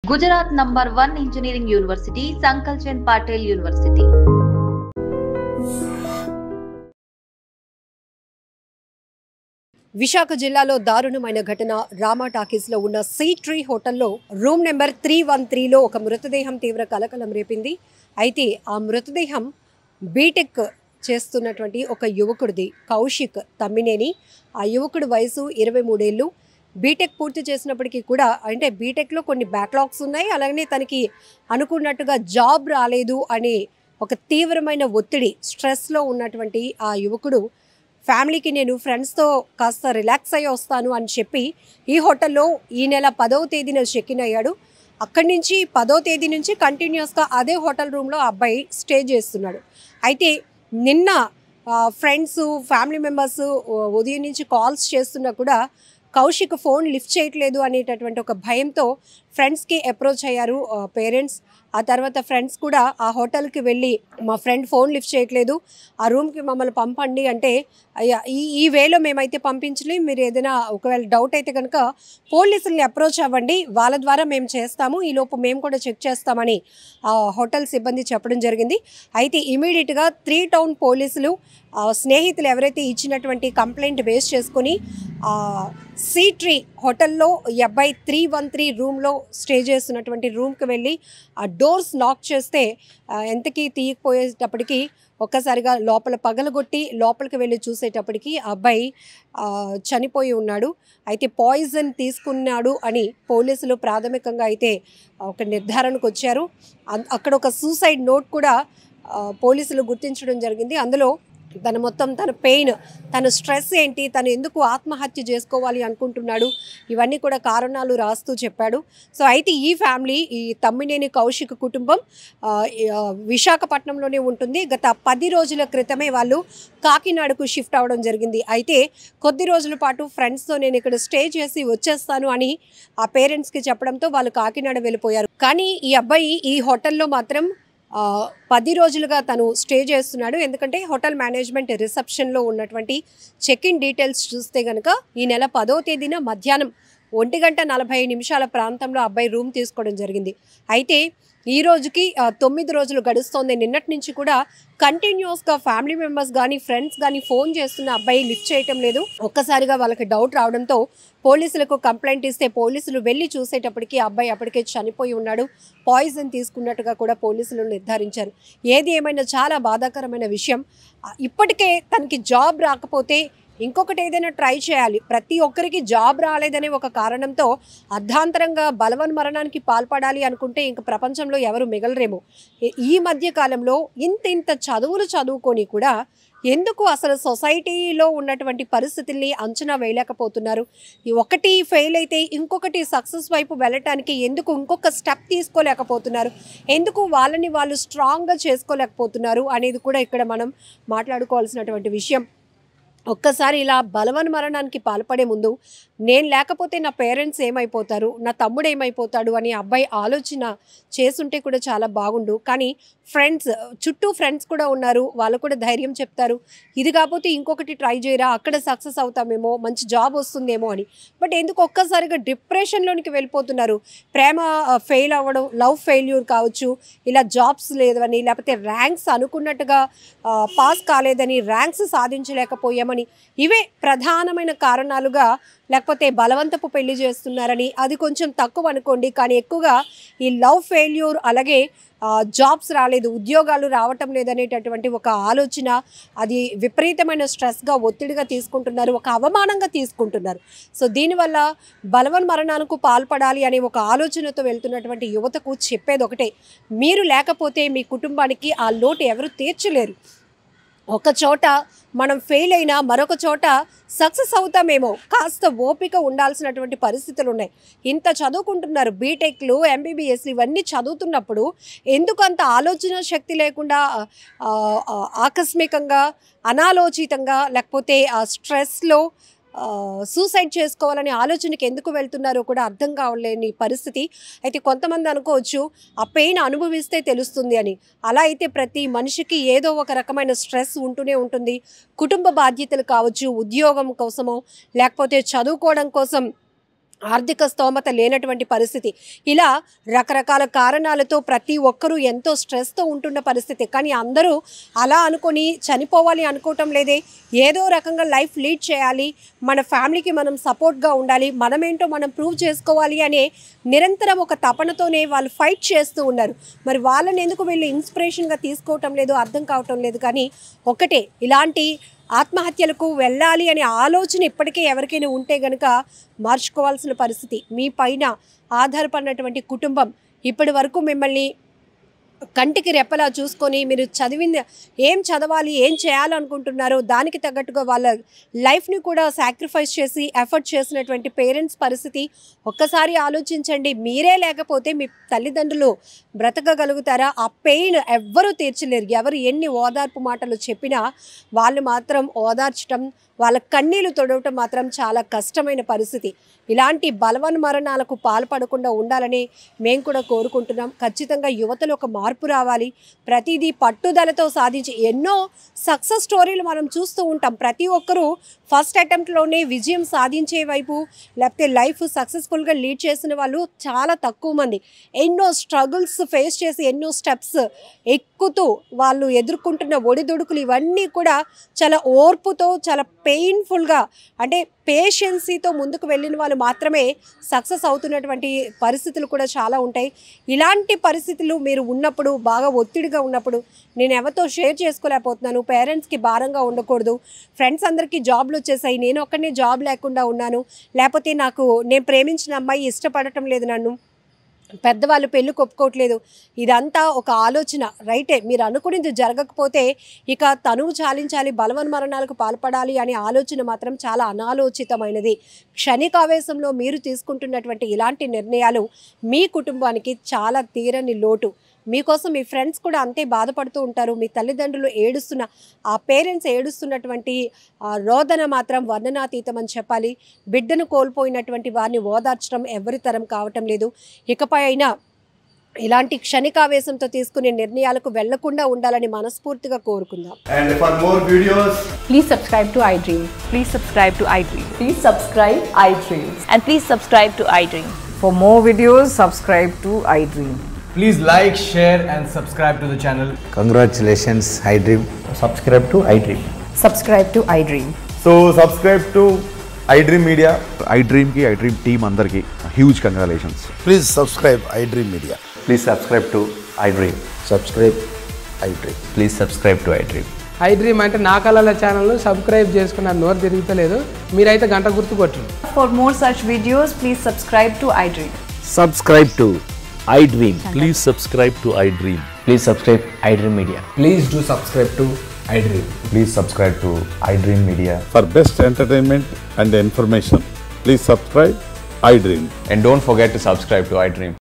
Gujarat number 1 engineering university Sankalchand Patil university. Visakha జిల్లాలో దారుణమైన ఘటన. రామా టాకీస్లో ఉన్న సీ ట్రీ హోటల్లో రూమ్ నెంబర్ 313లో ఒక మృతదేహం తీవ్ర కలకలం రేపింది. అయితే ఆ మృతదేహం బీటెక్ చేస్తున్నటువంటి ఒక యువకుడిది, కౌశిక్ తమ్మినేని. ఆ యువకుడి వయసు 23 ఏళ్ళు. బీటెక్ పూర్తి చేసినప్పటికీ కూడా, అంటే బీటెక్లో కొన్ని బ్యాక్లాగ్స్ ఉన్నాయి, అలాగే తనకి అనుకున్నట్టుగా జాబ్ రాలేదు అనే ఒక తీవ్రమైన ఒత్తిడి, స్ట్రెస్లో ఉన్నటువంటి ఆ యువకుడు ఫ్యామిలీకి నేను ఫ్రెండ్స్తో కాస్త రిలాక్స్ అయ్యి వస్తాను అని చెప్పి ఈ హోటల్లో ఈ నెల 10వ తేదీన చెక్ ఇన్ అయ్యాడు. అక్కడి నుంచి 10వ తేదీ నుంచి కంటిన్యూస్గా అదే హోటల్ రూమ్లో అబ్బాయి స్టే చేస్తున్నాడు. అయితే నిన్న ఫ్రెండ్స్, ఫ్యామిలీ మెంబర్స్ ఉదయం నుంచి కాల్స్ చేస్తున్నా కూడా కౌశిక్ ఫోన్ లిఫ్ట్ చేయట్లేదు అనేటటువంటి ఒక భయంతో ఫ్రెండ్స్కి అప్రోచ్ అయ్యారు పేరెంట్స్. ఆ తర్వాత ఫ్రెండ్స్ కూడా ఆ హోటల్కి వెళ్ళి, మా ఫ్రెండ్ ఫోన్ లిఫ్ట్ చేయట్లేదు, ఆ రూమ్కి మమ్మల్ని పంపండి అంటే, అయ్యా ఈ వేలో మేమైతే పంపించలేం, మీరు ఏదైనా ఒకవేళ డౌట్ అయితే కనుక పోలీసుల్ని అప్రోచ్ అవ్వండి, వాళ్ళ ద్వారా మేము చేస్తాము, ఈలోపు మేము కూడా చెక్ చేస్తామని ఆ హోటల్ సిబ్బంది చెప్పడం జరిగింది. అయితే ఇమీడియట్గా 3 టౌన్ పోలీసులు స్నేహితులు ఎవరైతే ఇచ్చినటువంటి కంప్లైంట్ బేస్ చేసుకొని సీ ట్రీ హోటల్లో ఈ అబ్బాయి 313 రూమ్లో స్టే చేస్తున్నటువంటి రూమ్కి వెళ్ళి ఆ డోర్స్ లాక్ చేస్తే ఎంతకీ తీయకపోయేటప్పటికీ ఒక్కసారిగా లోపల పగలగొట్టి లోపలికి వెళ్ళి చూసేటప్పటికి ఆ అబ్బాయి చనిపోయి ఉన్నాడు. అయితే పాయిజన్ తీసుకున్నాడు అని పోలీసులు ప్రాథమికంగా అయితే ఒక నిర్ధారణకు వచ్చారు. అక్కడ ఒక సూసైడ్ నోట్ కూడా పోలీసులు గుర్తించడం జరిగింది. అందులో తన పెయిన్, తన స్ట్రెస్ ఏంటి, తను ఎందుకు ఆత్మహత్య చేసుకోవాలి అనుకుంటున్నాడు, ఇవన్నీ కూడా కారణాలు రాస్తూ చెప్పాడు. సో అయితే ఈ ఫ్యామిలీ, ఈ తమ్మినేని కౌశిక్ కుటుంబం విశాఖపట్నంలోనే ఉంటుంది. గత 10 రోజుల క్రితమే వాళ్ళు కాకినాడకు షిఫ్ట్ అవ్వడం జరిగింది. అయితే కొద్ది రోజుల పాటు ఫ్రెండ్స్తో నేను ఇక్కడ స్టే చేసి వచ్చేస్తాను అని ఆ పేరెంట్స్కి చెప్పడంతో వాళ్ళు కాకినాడ వెళ్ళిపోయారు. కానీ ఈ అబ్బాయి ఈ హోటల్లో మాత్రం 10 రోజులుగా తను స్టే చేస్తున్నాడు. ఎందుకంటే హోటల్ మేనేజ్మెంట్ రిసెప్షన్లో ఉన్నటువంటి చెక్ ఇన్ డీటెయిల్స్ చూస్తే కనుక ఈ నెల 10వ తేదీన మధ్యాహ్నం 1:40 ప్రాంతంలో అబ్బాయి రూమ్ తీసుకోవడం జరిగింది. అయితే ఈ రోజుకి 9 రోజులు గడుస్తోంది. నిన్నటి నుంచి కూడా కంటిన్యూస్గా ఫ్యామిలీ మెంబర్స్ కానీ ఫ్రెండ్స్ కానీ ఫోన్ చేస్తున్న అబ్బాయి లిఫ్ట్ చేయటం లేదు. ఒక్కసారిగా వాళ్ళకి డౌట్ రావడంతో పోలీసులకు కంప్లైంట్ ఇస్తే పోలీసులు వెళ్ళి చూసేటప్పటికి అబ్బాయి అప్పటికే చనిపోయి ఉన్నాడు, పాయిజన్ తీసుకున్నట్టుగా కూడా పోలీసులు నిర్ధారించారు. ఏది ఏమైనా చాలా బాధాకరమైన విషయం. ఇప్పటికే తనకి జాబ్ రాకపోతే ఇంకొకటి ఏదైనా ట్రై చేయాలి. ప్రతి ఒక్కరికి జాబ్ రాలేదనే ఒక కారణంతో అర్ధాంతరంగా బలవన్మరణానికి పాల్పడాలి అనుకుంటే ఇంక ప్రపంచంలో ఎవరు మిగలరేమో. ఈ మధ్య కాలంలో ఇంత చదువులు చదువుకొని కూడా ఎందుకు అసలు సొసైటీలో ఉన్నటువంటి పరిస్థితుల్ని అంచనా వేయలేకపోతున్నారు? ఒకటి ఫెయిల్ అయితే ఇంకొకటి సక్సెస్ వైపు వెళ్ళటానికి ఎందుకు ఇంకొక స్టెప్ తీసుకోలేకపోతున్నారు? ఎందుకు వాళ్ళని వాళ్ళు స్ట్రాంగ్గా చేసుకోలేకపోతున్నారు అనేది కూడా ఇక్కడ మనం మాట్లాడుకోవాల్సినటువంటి విషయం. ఒక్కసారి ఇలా బలవన్మరణానికి పాల్పడే ముందు నేను లేకపోతే నా పేరెంట్స్ ఏమైపోతారు, నా తమ్ముడు ఏమైపోతాడు అని అబ్బాయి ఆలోచన చేసుంటే కూడా చాలా బాగుండు. కానీ చుట్టూ ఫ్రెండ్స్ కూడా ఉన్నారు, వాళ్ళు కూడా ధైర్యం చెప్తారు, ఇది కాకపోతే ఇంకొకటి ట్రై చేయరా, అక్కడ సక్సెస్ అవుతామేమో, మంచి జాబ్ వస్తుందేమో అని. బట్ ఎందుకు ఒక్కసారిగా డిప్రెషన్లోనికి వెళ్ళిపోతున్నారు? ప్రేమ ఫెయిల్ అవ్వడం, లవ్ ఫెయిల్యూర్ కావచ్చు, ఇలా జాబ్స్ లేదని, లేకపోతే ర్యాంక్స్ అనుకున్నట్టుగా పాస్ కాలేదని, ర్యాంక్స్ సాధించలేకపోయామని, ఇవే ప్రధానమైన కారణాలుగా, లేకపోతే బలవంతపు పెళ్లి చేస్తున్నారని, అది కొంచెం తక్కువ అనుకోండి. కానీ ఎక్కువగా ఈ లవ్ ఫెయిల్యూర్, అలాగే జాబ్స్ రాలేదు, ఉద్యోగాలు రావటం లేదనేటటువంటి ఒక ఆలోచన, అది విపరీతమైన స్ట్రెస్గా, ఒత్తిడిగా తీసుకుంటున్నారు, ఒక అవమానంగా తీసుకుంటున్నారు. సో దీనివల్ల బలవన్మరణాలకు పాల్పడాలి అనే ఒక ఆలోచనతో వెళ్తున్నటువంటి యువతకు చెప్పేది ఒకటే, మీరు లేకపోతే మీ కుటుంబానికి ఆ లోటు ఎవరు తీర్చలేరు. ఒక చోట మనం ఫెయిల్ అయినా మరొక చోట సక్సెస్ అవుతామేమో, కాస్త ఓపిక ఉండాల్సినటువంటి పరిస్థితులు ఉన్నాయి. ఇంత చదువుకుంటున్నారు, బీటెక్లు, ఎంబీబీఎస్లు ఇవన్నీ చదువుతున్నప్పుడు ఎందుకు అంత ఆలోచన శక్తి లేకుండా ఆకస్మికంగా, అనాలోచితంగా, లేకపోతే ఆ స్ట్రెస్లో సూసైడ్ చేసుకోవాలనే ఆలోచనకి ఎందుకు వెళ్తున్నారో కూడా అర్థం కావలేని పరిస్థితి. అయితే కొంతమంది అనుకోవచ్చు ఆ పెయిన్ అనుభవిస్తే తెలుస్తుంది అని. అలా అయితే ప్రతి మనిషికి ఏదో ఒక రకమైన స్ట్రెస్ ఉంటూనే ఉంటుంది. కుటుంబ బాధ్యతలు కావచ్చు, ఉద్యోగం కోసమో, లేకపోతే చదువుకోవడం కోసం ఆర్థిక స్తోమత లేనటువంటి పరిస్థితి, ఇలా రకరకాల కారణాలతో ప్రతి ఒక్కరూ ఎంతో స్ట్రెస్తో ఉంటున్న పరిస్థితి. కానీ అందరూ అలా అనుకొని చనిపోవాలి అనుకోవటం లేదే, ఏదో రకంగా లైఫ్ లీడ్ చేయాలి, మన ఫ్యామిలీకి మనం సపోర్ట్గా ఉండాలి, మనమేంటో మనం ప్రూవ్ చేసుకోవాలి అనే నిరంతరం ఒక తపనతోనే వాళ్ళు ఫైట్ చేస్తూ ఉన్నారు. మరి వాళ్ళని ఎందుకు వీళ్ళు ఇన్స్పిరేషన్గా తీసుకోవటం లేదు అర్థం కావటం లేదు. కానీ ఒకటే, ఇలాంటి ఆత్మహత్యలకు వెళ్ళాలి అనే ఆలోచన ఇప్పటికే ఎవరికైనా ఉంటే గనుక మార్చుకోవాల్సిన పరిస్థితి. మీ పైన ఆధారపడినటువంటి కుటుంబం ఇప్పటి వరకు మిమ్మల్ని కంటికి రెప్పలా చూసుకొని మీరు ఏం చదవాలి, ఏం చేయాలనుకుంటున్నారో దానికి తగ్గట్టుగా వాళ్ళ లైఫ్ని కూడా సాక్రిఫైస్ చేసి ఎఫర్ట్ చేసినటువంటి పేరెంట్స్ పరిస్థితి ఒక్కసారి ఆలోచించండి. మీరే లేకపోతే మీ తల్లిదండ్రులు బ్రతకగలుగుతారా? ఆ పెయిన్ ఎవ్వరూ తీర్చలేరు. ఎవరు ఎన్ని ఓదార్పు మాటలు చెప్పినా వాళ్ళు మాత్రం ఓదార్చడం, వాళ్ళ కన్నీళ్లు తొడవటం మాత్రం చాలా కష్టమైన పరిస్థితి. ఇలాంటి బలవన్మరణాలకు పాల్పడకుండా ఉండాలని మేము కూడా కోరుకుంటున్నాం. ఖచ్చితంగా యువతలో ఒక మార్పు రావాలి. ప్రతిదీ పట్టుదలతో సాధించి ఎన్నో సక్సెస్ స్టోరీలు మనం చూస్తూ ఉంటాం. ప్రతి ఒక్కరూ ఫస్ట్ అటెంప్ట్లోనే విజయం సాధించే వైపు, లేకపోతే లైఫ్ సక్సెస్ఫుల్గా లీడ్ చేసిన వాళ్ళు చాలా తక్కువ మంది. ఎన్నో స్ట్రగుల్స్ ఫేస్ చేసి ఎన్నో స్టెప్స్ ఎక్కుతూ వాళ్ళు ఎదుర్కొంటున్న ఒడిదుడుకులు ఇవన్నీ కూడా చాలా ఓర్పుతో, చాలా పెయిన్ఫుల్గా, అంటే పేషెన్సీతో ముందుకు వెళ్ళిన వాళ్ళు మాత్రమే సక్సెస్ అవుతున్నటువంటి పరిస్థితులు కూడా చాలా ఉంటాయి. ఇలాంటి పరిస్థితులు మీరు ఉన్నప్పుడు, బాగా ఒత్తిడిగా ఉన్నప్పుడు, నేను ఎవరితో షేర్ చేసుకోలేకపోతున్నాను, పేరెంట్స్కి భారంగా ఉండకూడదు, ఫ్రెండ్స్ అందరికీ జాబ్లు వచ్చేసాయి, నేను ఒక్కనే జాబ్ లేకుండా ఉన్నాను, లేకపోతే నేను ప్రేమించిన అమ్మాయి ఇష్టపడటం లేదు, నన్ను పెద్దవాళ్ళు పెళ్ళి ఒప్పుకోవట్లేదు, ఇదంతా ఒక ఆలోచన రైటే. మీరు అనుకునేది జరగకపోతే ఇక తనువు చాలించాలి, బలవన్మరణాలకు పాల్పడాలి అనే ఆలోచన మాత్రం చాలా అనాలోచితమైనది. క్షణికావేశంలో మీరు తీసుకుంటున్నటువంటి ఇలాంటి నిర్ణయాలు మీ కుటుంబానికి చాలా తీరని లోటు. మీకోసం మీ ఫ్రెండ్స్ కూడా అంతే బాధపడుతూ ఉంటారు. మీ తల్లిదండ్రులు ఏడుస్తున్న, ఆ పేరెంట్స్ ఏడుస్తున్నటువంటి రోదన మాత్రం వర్ణనాతీతం అని చెప్పాలి. బిడ్డను కోల్పోయినటువంటి వారిని ఓదార్చడం ఎవరి తరం కావటం లేదు. ఇకపై అయినా ఇలాంటి క్షణికావేశంతో తీసుకునే నిర్ణయాలకు వెళ్లకుండా ఉండాలని మనస్ఫూర్తిగా కోరుకుందాం. And for more videos, please subscribe to iDream. Please subscribe to iDream. Please subscribe iDream. And please subscribe to iDream. For more videos, subscribe to iDream. please like, share and subscribe to the channel. Congratulations, iDream. Subscribe to iDream. Subscribe to iDream. So subscribe to iDream Media. iDream ki iDream team andarki huge congratulations. Please subscribe iDream Media. Please subscribe to iDream. Subscribe iDream. Please subscribe to iDream. iDream అంటే నా కళల channel subscribe చేసుకున్న నోరు తిరుగుతలేదు, మీరైతే గంట గుర్తు కొట్టండి. For more such videos, please subscribe to iDream. Subscribe to iDream. Please subscribe to iDream. Please subscribe iDream Media. Please do subscribe to iDream. Please subscribe to iDream Media. For best entertainment and information, please subscribe iDream. And don't forget to subscribe to iDream.